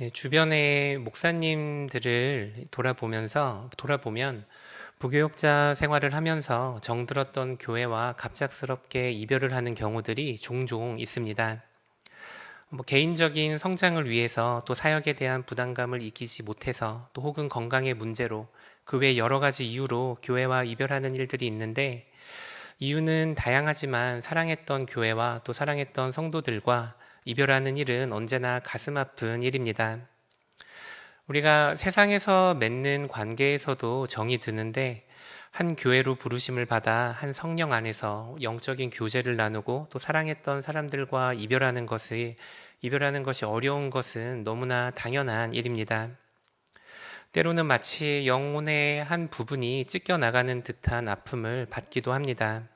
네, 주변의 목사님들을 돌아보면 부교육자 생활을 하면서 정들었던 교회와 갑작스럽게 이별을 하는 경우들이 종종 있습니다. 개인적인 성장을 위해서 또 사역에 대한 부담감을 이기지 못해서 또 혹은 건강의 문제로 그 외 여러 가지 이유로 교회와 이별하는 일들이 있는데 이유는 다양하지만 사랑했던 교회와 또 사랑했던 성도들과 이별하는 일은 언제나 가슴 아픈 일입니다. 우리가 세상에서 맺는 관계에서도 정이 드는데 한 교회로 부르심을 받아 한 성령 안에서 영적인 교제를 나누고 또 사랑했던 사람들과 이별하는 것이 어려운 것은 너무나 당연한 일입니다. 때로는 마치 영혼의 한 부분이 찢겨나가는 듯한 아픔을 받기도 합니다.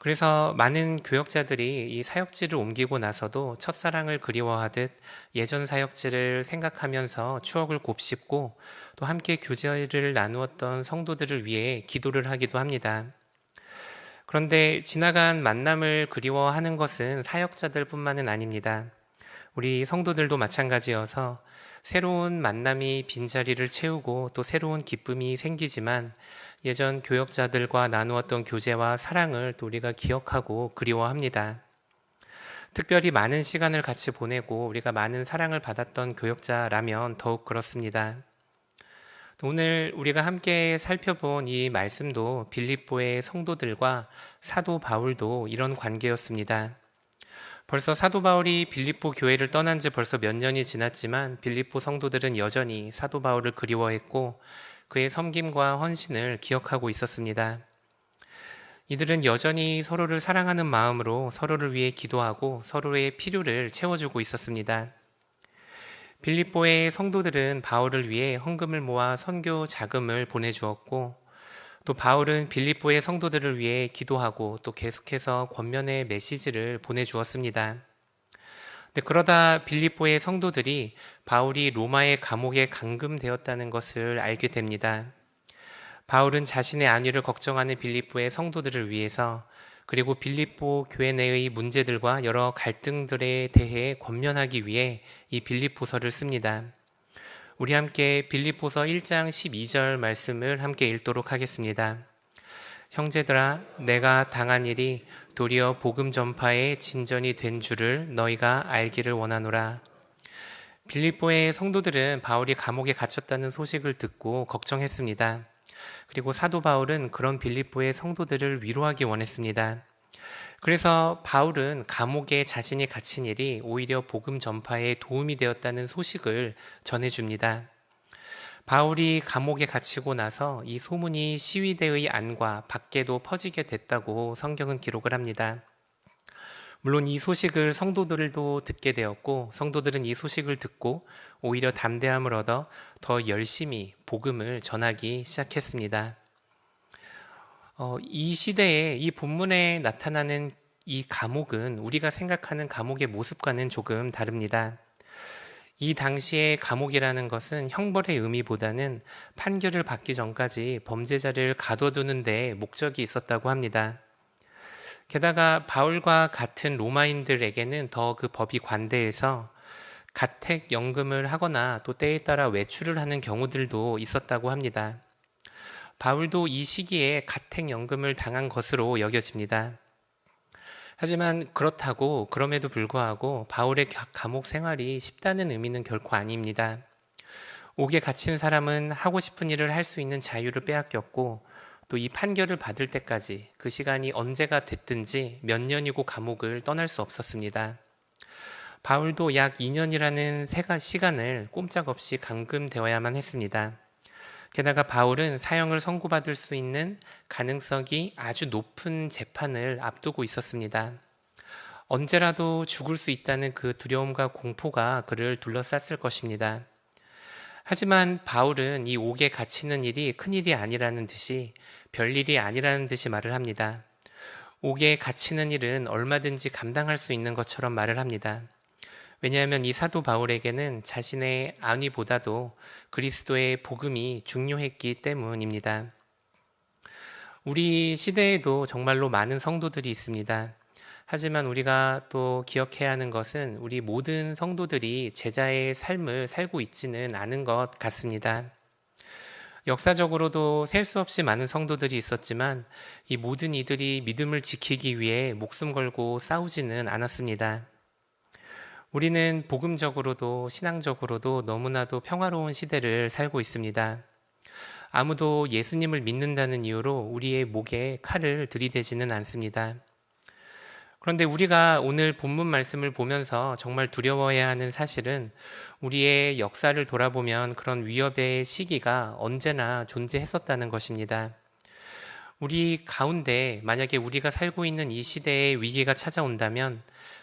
그래서 많은 교역자들이 이 사역지를 옮기고 나서도 첫사랑을 그리워하듯 예전 사역지를 생각하면서 추억을 곱씹고 또 함께 교제를 나누었던 성도들을 위해 기도를 하기도 합니다. 그런데 지나간 만남을 그리워하는 것은 사역자들 뿐만은 아닙니다. 우리 성도들도 마찬가지여서 새로운 만남이 빈자리를 채우고 또 새로운 기쁨이 생기지만 예전 교역자들과 나누었던 교제와 사랑을 또 우리가 기억하고 그리워합니다. 특별히 많은 시간을 같이 보내고 우리가 많은 사랑을 받았던 교역자라면 더욱 그렇습니다. 오늘 우리가 함께 살펴본 이 말씀도 빌립보의 성도들과 사도 바울도 이런 관계였습니다. 벌써 사도 바울이 빌립보 교회를 떠난 지 벌써 몇 년이 지났지만 빌립보 성도들은 여전히 사도 바울을 그리워했고 그의 섬김과 헌신을 기억하고 있었습니다. 이들은 여전히 서로를 사랑하는 마음으로 서로를 위해 기도하고 서로의 필요를 채워주고 있었습니다. 빌립보의 성도들은 바울을 위해 헌금을 모아 선교 자금을 보내주었고 또 바울은 빌립보의 성도들을 위해 기도하고 또 계속해서 권면의 메시지를 보내주었습니다. 그러다 빌립보의 성도들이 바울이 로마의 감옥에 감금되었다는 것을 알게 됩니다. 바울은 자신의 안위를 걱정하는 빌립보의 성도들을 위해서 그리고 빌립보 교회 내의 문제들과 여러 갈등들에 대해 권면하기 위해 이 빌립보서를 씁니다. 우리 함께 빌립보서 1장 12절 말씀을 함께 읽도록 하겠습니다. 형제들아, 내가 당한 일이 도리어 복음 전파의 진전이 된 줄을 너희가 알기를 원하노라. 빌립보의 성도들은 바울이 감옥에 갇혔다는 소식을 듣고 걱정했습니다. 그리고 사도 바울은 그런 빌립보의 성도들을 위로하기 원했습니다. 그래서 바울은 감옥에 자신이 갇힌 일이 오히려 복음 전파에 도움이 되었다는 소식을 전해줍니다. 바울이 감옥에 갇히고 나서 이 소문이 시위대의 안과 밖에도 퍼지게 됐다고 성경은 기록을 합니다. 물론 이 소식을 성도들도 듣게 되었고 성도들은 이 소식을 듣고 오히려 담대함을 얻어 더 열심히 복음을 전하기 시작했습니다. 이 시대에 이 본문에 나타나는 이 감옥은 우리가 생각하는 감옥의 모습과는 조금 다릅니다. 이 당시의 감옥이라는 것은 형벌의 의미보다는 판결을 받기 전까지 범죄자를 가둬두는 데 목적이 있었다고 합니다. 게다가 바울과 같은 로마인들에게는 더 그 법이 관대해서 가택연금을 하거나 또 때에 따라 외출을 하는 경우들도 있었다고 합니다. 바울도 이 시기에 가택연금을 당한 것으로 여겨집니다. 하지만 그럼에도 불구하고 바울의 감옥 생활이 쉽다는 의미는 결코 아닙니다. 옥에 갇힌 사람은 하고 싶은 일을 할 수 있는 자유를 빼앗겼고 또 이 판결을 받을 때까지 그 시간이 언제가 됐든지 몇 년이고 감옥을 떠날 수 없었습니다. 바울도 약 2년이라는 시간을 꼼짝없이 감금되어야만 했습니다. 게다가 바울은 사형을 선고받을 수 있는 가능성이 아주 높은 재판을 앞두고 있었습니다. 언제라도 죽을 수 있다는 그 두려움과 공포가 그를 둘러쌌을 것입니다. 하지만 바울은 이 옥에 갇히는 일이 큰일이 아니라는 듯이 별일이 아니라는 듯이 말을 합니다. 옥에 갇히는 일은 얼마든지 감당할 수 있는 것처럼 말을 합니다. 왜냐하면 이 사도 바울에게는 자신의 안위보다도 그리스도의 복음이 중요했기 때문입니다. 우리 시대에도 정말로 많은 성도들이 있습니다. 하지만 우리가 또 기억해야 하는 것은 우리 모든 성도들이 제자의 삶을 살고 있지는 않은 것 같습니다. 역사적으로도 셀 수 없이 많은 성도들이 있었지만 이 모든 이들이 믿음을 지키기 위해 목숨 걸고 싸우지는 않았습니다. 우리는 복음적으로도 신앙적으로도 너무나도 평화로운 시대를 살고 있습니다. 아무도 예수님을 믿는다는 이유로 우리의 목에 칼을 들이대지는 않습니다. 그런데 우리가 오늘 본문 말씀을 보면서 정말 두려워해야 하는 사실은 우리의 역사를 돌아보면 그런 위협의 시기가 언제나 존재했었다는 것입니다. 우리 가운데 만약에 우리가 살고 있는 이 시대에 위기가 찾아온다면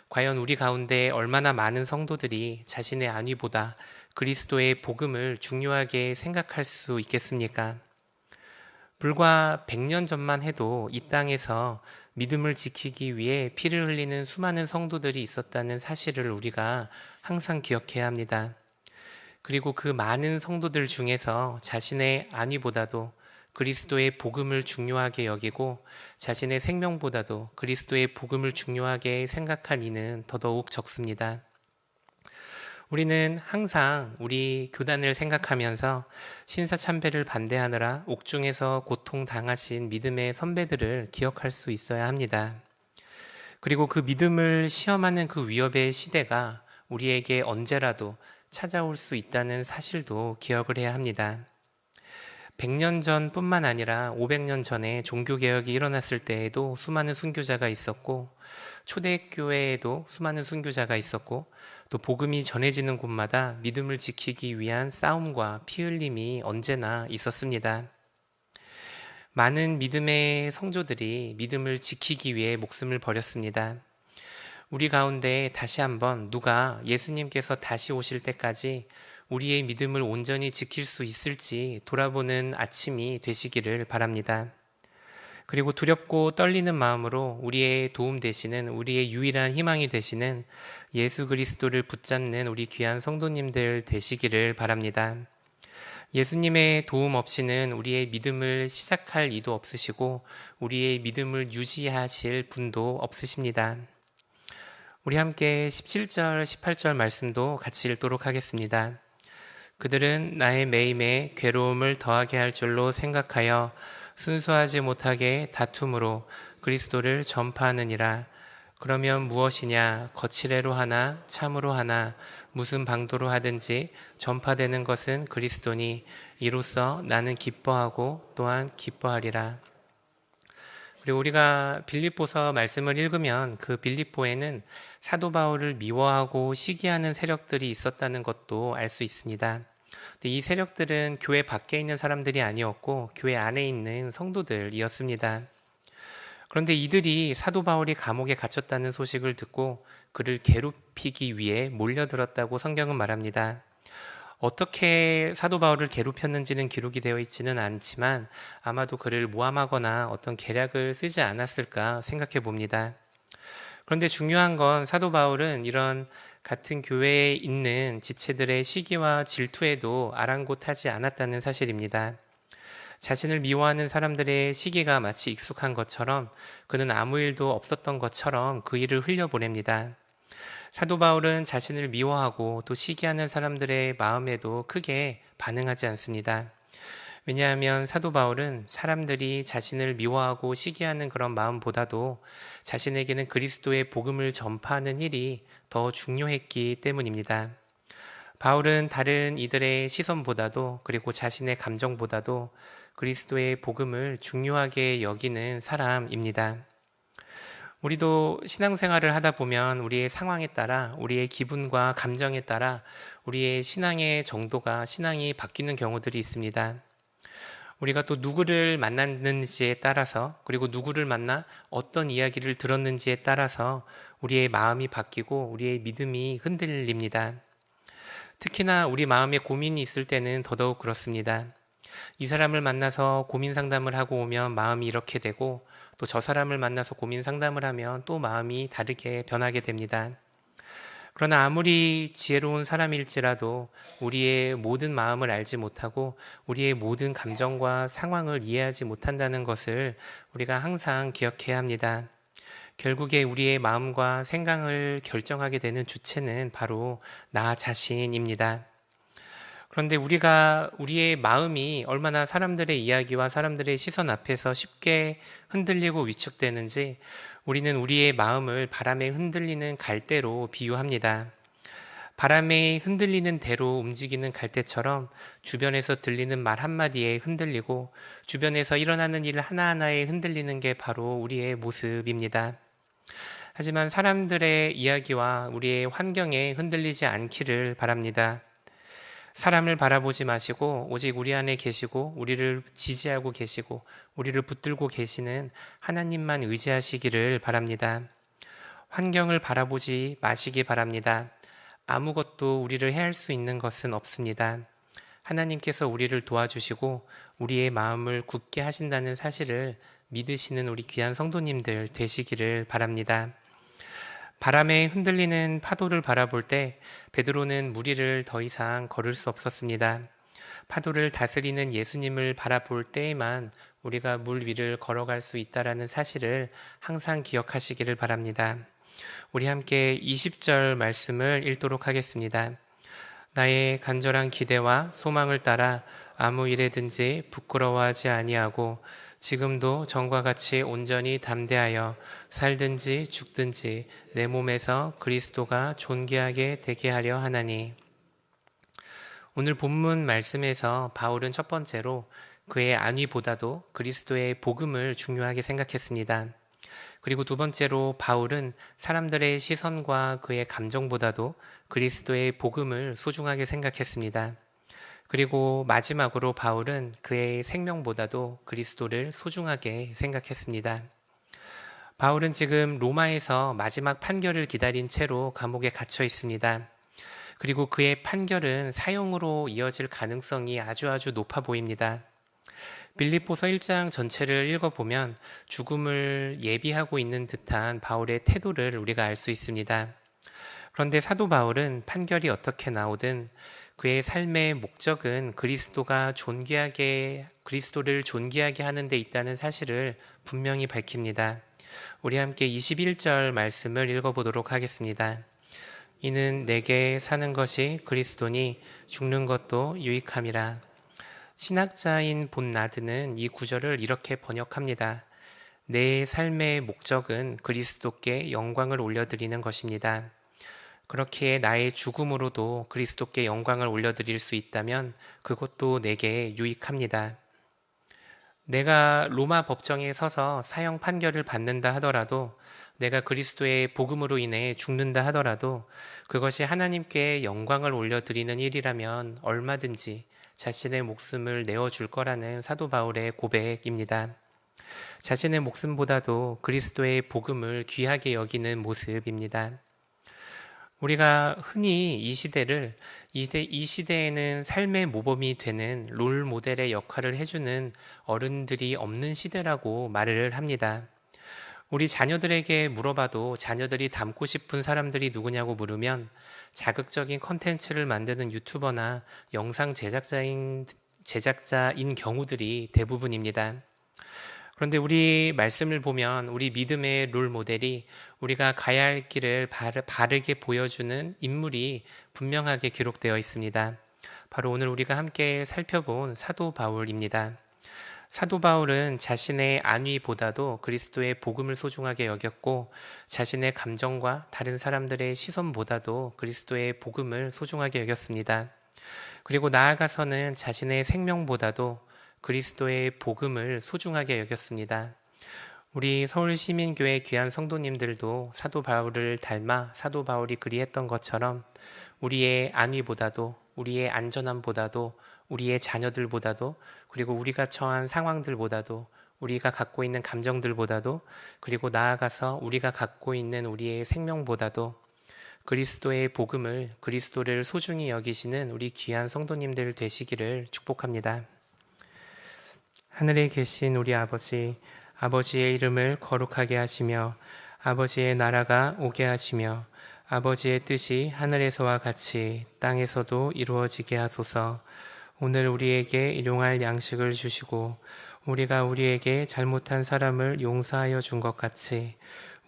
과연 우리 가운데 얼마나 많은 성도들이 자신의 안위보다 그리스도의 복음을 중요하게 생각할 수 있겠습니까? 불과 100년 전만 해도 이 땅에서 믿음을 지키기 위해 피를 흘리는 수많은 성도들이 있었다는 사실을 우리가 항상 기억해야 합니다. 그리고 그 많은 성도들 중에서 자신의 안위보다도 그리스도의 복음을 중요하게 여기고 자신의 생명보다도 그리스도의 복음을 중요하게 생각한 이는 더더욱 적습니다. 우리는 항상 우리 교단을 생각하면서 신사참배를 반대하느라 옥중에서 고통당하신 믿음의 선배들을 기억할 수 있어야 합니다. 그리고 그 믿음을 시험하는 그 위협의 시대가 우리에게 언제라도 찾아올 수 있다는 사실도 기억을 해야 합니다. 100년 전뿐만 아니라 500년 전에 종교개혁이 일어났을 때에도 수많은 순교자가 있었고 초대교회에도 수많은 순교자가 있었고 또 복음이 전해지는 곳마다 믿음을 지키기 위한 싸움과 피 흘림이 언제나 있었습니다. 많은 믿음의 성도들이 믿음을 지키기 위해 목숨을 버렸습니다. 우리 가운데 다시 한번 누가 예수님께서 다시 오실 때까지 우리의 믿음을 온전히 지킬 수 있을지 돌아보는 아침이 되시기를 바랍니다. 그리고 두렵고 떨리는 마음으로 우리의 도움 되시는 우리의 유일한 희망이 되시는 예수 그리스도를 붙잡는 우리 귀한 성도님들 되시기를 바랍니다. 예수님의 도움 없이는 우리의 믿음을 시작할 이도 없으시고 우리의 믿음을 유지하실 분도 없으십니다. 우리 함께 17절, 18절 말씀도 같이 읽도록 하겠습니다. 그들은 나의 매임에 괴로움을 더하게 할 줄로 생각하여 순수하지 못하게 다툼으로 그리스도를 전파하느니라. 그러면 무엇이냐? 거칠애로 하나 참으로 하나 무슨 방도로 하든지 전파되는 것은 그리스도니 이로써 나는 기뻐하고 또한 기뻐하리라. 그리고 우리가 빌립보서 말씀을 읽으면 그 빌립보에는 사도 바울을 미워하고 시기하는 세력들이 있었다는 것도 알 수 있습니다. 이 세력들은 교회 밖에 있는 사람들이 아니었고 교회 안에 있는 성도들이었습니다. 그런데 이들이 사도 바울이 감옥에 갇혔다는 소식을 듣고 그를 괴롭히기 위해 몰려들었다고 성경은 말합니다. 어떻게 사도 바울을 괴롭혔는지는 기록이 되어 있지는 않지만 아마도 그를 모함하거나 어떤 계략을 쓰지 않았을까 생각해 봅니다. 그런데 중요한 건 사도 바울은 이런 같은 교회에 있는 지체들의 시기와 질투에도 아랑곳하지 않았다는 사실입니다. 자신을 미워하는 사람들의 시기가 마치 익숙한 것처럼 그는 아무 일도 없었던 것처럼 그 일을 흘려보냅니다. 사도 바울은 자신을 미워하고 또 시기하는 사람들의 마음에도 크게 반응하지 않습니다. 왜냐하면 사도 바울은 사람들이 자신을 미워하고 시기하는 그런 마음보다도 자신에게는 그리스도의 복음을 전파하는 일이 더 중요했기 때문입니다. 바울은 다른 이들의 시선보다도 그리고 자신의 감정보다도 그리스도의 복음을 중요하게 여기는 사람입니다. 우리도 신앙생활을 하다 보면 우리의 상황에 따라 우리의 기분과 감정에 따라 우리의 신앙의 정도가 신앙이 바뀌는 경우들이 있습니다. 우리가 또 누구를 만났는지에 따라서 그리고 누구를 만나 어떤 이야기를 들었는지에 따라서 우리의 마음이 바뀌고 우리의 믿음이 흔들립니다. 특히나 우리 마음에 고민이 있을 때는 더더욱 그렇습니다. 이 사람을 만나서 고민 상담을 하고 오면 마음이 이렇게 되고 또 저 사람을 만나서 고민 상담을 하면 또 마음이 다르게 변하게 됩니다. 그러나 아무리 지혜로운 사람일지라도 우리의 모든 마음을 알지 못하고 우리의 모든 감정과 상황을 이해하지 못한다는 것을 우리가 항상 기억해야 합니다. 결국에 우리의 마음과 생각을 결정하게 되는 주체는 바로 나 자신입니다. 그런데 우리의 마음이 얼마나 사람들의 이야기와 사람들의 시선 앞에서 쉽게 흔들리고 위축되는지 우리는 우리의 마음을 바람에 흔들리는 갈대로 비유합니다. 바람에 흔들리는 대로 움직이는 갈대처럼 주변에서 들리는 말 한마디에 흔들리고 주변에서 일어나는 일 하나하나에 흔들리는 게 바로 우리의 모습입니다. 하지만 사람들의 이야기와 우리의 환경에 흔들리지 않기를 바랍니다. 사람을 바라보지 마시고 오직 우리 안에 계시고 우리를 지지하고 계시고 우리를 붙들고 계시는 하나님만 의지하시기를 바랍니다. 환경을 바라보지 마시기 바랍니다. 아무것도 우리를 해할 수 있는 것은 없습니다. 하나님께서 우리를 도와주시고 우리의 마음을 굳게 하신다는 사실을 믿으시는 우리 귀한 성도님들 되시기를 바랍니다. 바람에 흔들리는 파도를 바라볼 때 베드로는 물 위를 더 이상 걸을 수 없었습니다. 파도를 다스리는 예수님을 바라볼 때에만 우리가 물 위를 걸어갈 수 있다라는 사실을 항상 기억하시기를 바랍니다. 우리 함께 20절 말씀을 읽도록 하겠습니다. 나의 간절한 기대와 소망을 따라 아무 일에든지 부끄러워하지 아니하고 지금도 전과 같이 온전히 담대하여 살든지 죽든지 내 몸에서 그리스도가 존귀하게 되게 하려 하나니. 오늘 본문 말씀에서 바울은 첫 번째로 그의 안위보다도 그리스도의 복음을 중요하게 생각했습니다. 그리고 두 번째로 바울은 사람들의 시선과 그의 감정보다도 그리스도의 복음을 소중하게 생각했습니다. 그리고 마지막으로 바울은 그의 생명보다도 그리스도를 소중하게 생각했습니다. 바울은 지금 로마에서 마지막 판결을 기다린 채로 감옥에 갇혀 있습니다. 그리고 그의 판결은 사형으로 이어질 가능성이 아주 높아 보입니다. 빌립보서 1장 전체를 읽어보면 죽음을 예비하고 있는 듯한 바울의 태도를 우리가 알 수 있습니다. 그런데 사도 바울은 판결이 어떻게 나오든 그의 삶의 목적은 그리스도를 존귀하게 하는 데 있다는 사실을 분명히 밝힙니다. 우리 함께 21절 말씀을 읽어보도록 하겠습니다. 이는 내게 사는 것이 그리스도니 죽는 것도 유익함이라. 신학자인 본 나드는 이 구절을 이렇게 번역합니다. 내 삶의 목적은 그리스도께 영광을 올려드리는 것입니다. 그렇기에 나의 죽음으로도 그리스도께 영광을 올려드릴 수 있다면 그것도 내게 유익합니다. 내가 로마 법정에 서서 사형 판결을 받는다 하더라도 내가 그리스도의 복음으로 인해 죽는다 하더라도 그것이 하나님께 영광을 올려드리는 일이라면 얼마든지 자신의 목숨을 내어줄 거라는 사도 바울의 고백입니다. 자신의 목숨보다도 그리스도의 복음을 귀하게 여기는 모습입니다. 우리가 흔히 이 시대에는 삶의 모범이 되는 롤 모델의 역할을 해주는 어른들이 없는 시대라고 말을 합니다. 우리 자녀들에게 물어봐도 자녀들이 닮고 싶은 사람들이 누구냐고 물으면 자극적인 컨텐츠를 만드는 유튜버나 영상 제작자인 경우들이 대부분입니다. 그런데 우리 말씀을 보면 우리 믿음의 롤 모델이 우리가 가야 할 길을 바르게 보여주는 인물이 분명하게 기록되어 있습니다. 바로 오늘 우리가 함께 살펴본 사도 바울입니다. 사도 바울은 자신의 안위보다도 그리스도의 복음을 소중하게 여겼고 자신의 감정과 다른 사람들의 시선보다도 그리스도의 복음을 소중하게 여겼습니다. 그리고 나아가서는 자신의 생명보다도 그리스도의 복음을 소중하게 여겼습니다. 우리 서울시민교회 귀한 성도님들도 사도 바울을 닮아 사도 바울이 그리했던 것처럼 우리의 안위보다도 우리의 안전함보다도 우리의 자녀들보다도 그리고 우리가 처한 상황들보다도 우리가 갖고 있는 감정들보다도 그리고 나아가서 우리가 갖고 있는 우리의 생명보다도 그리스도의 복음을 그리스도를 소중히 여기시는 우리 귀한 성도님들 되시기를 축복합니다. 하늘에 계신 우리 아버지, 아버지의 이름을 거룩하게 하시며 아버지의 나라가 오게 하시며 아버지의 뜻이 하늘에서와 같이 땅에서도 이루어지게 하소서. 오늘 우리에게 일용할 양식을 주시고 우리가 우리에게 잘못한 사람을 용서하여 준 것 같이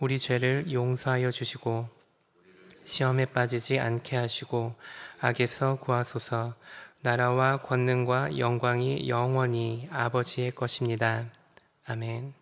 우리 죄를 용서하여 주시고 시험에 빠지지 않게 하시고 악에서 구하소서. 나라와 권능과 영광이 영원히 아버지의 것입니다. 아멘.